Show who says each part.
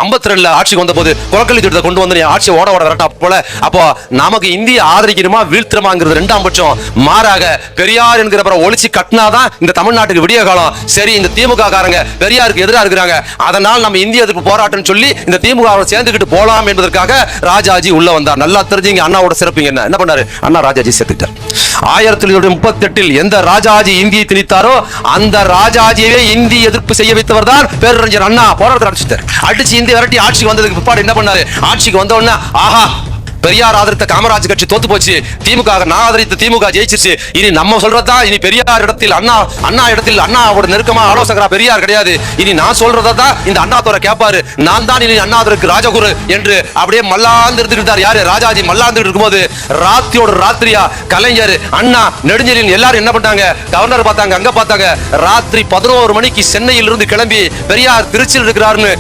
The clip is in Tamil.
Speaker 1: 52 ஆட்சிக்கு வந்த போது குலக்கல்வி திட்டத்தை கொண்டு வந்து ஆட்சி ஓட வரட்டா போல. அப்போ நமக்கு இந்திய ஆதரிக்கிறோமா வீழ்த்துறமாங்கிறது இரண்டாம் பட்சம். மாறாக பெரியார் என்கிற ஒழிச்சு கட்டினாதான் இந்த தமிழ்நாட்டுக்கு விடிய காலம். சரி, இந்த திமுக காரங்க பெரியாருக்கு எதிராக இருக்கிறாங்க, அதனால் நம்ம இந்திய எதிர்ப்பு போராட்டம் சொல்லி இந்த திமுக சேர்ந்துக்கிட்டு போலாம் என்பதற்காக ராஜாஜி உள்ள வந்தார். நல்லா தெரிஞ்சுங்க அண்ணாவோட சிறப்பு என்ன பண்ணாரு. அண்ணா ராஜாஜி சேர்த்துட்டார். 1938 எந்த ராஜாஜி இந்தியை திணித்தாரோ அந்த ராஜாஜியே இந்தி எதிர்ப்பு செய்ய வைத்தவர் தான் பேரறிஞர் அண்ணா. போராட்டத்தை ஆரம்பிச்சிட்டார். அடிச்சு இந்திய விரட்டி ஆட்சிக்கு வந்ததுக்கு பிற்பாடு என்ன பண்ணாரு, ஆட்சிக்கு வந்த உடனே ஆஹா பெரியார் ஆதரித்த காமராஜ் கட்சி தோத்து போச்சு, திமுக நான் ஆதரித்த திமுக ஜெயிச்சிருச்சு, இனி நம்ம சொல்றதா, இனி பெரியார் இடத்தில் அண்ணா இடத்தில் அண்ணாவோட நெருக்கமா ஆலோசகரா பெரியார் கிடையாது, இனி நான் சொல்றதா இந்த அண்ணாத்தோர கேட்பாரு, நான் தான் இனி அண்ணாதருக்கு ராஜகுரு என்று அப்படியே மல்லாந்து இருந்துட்டார். யாரு, ராஜாஜி மல்லாந்து இருக்கும்போது ராத்திரியோட ராத்திரியா கலைஞர் அண்ணா நெடுஞ்செழியன் எல்லாரும் என்ன பண்ணாங்க, கவர்னர் பார்த்தாங்க, அங்க பார்த்தாங்க. ராத்திரி 11 மணிக்கு சென்னையில் இருந்து கிளம்பி பெரியார் திருச்சியில் இருக்கிறாருன்னு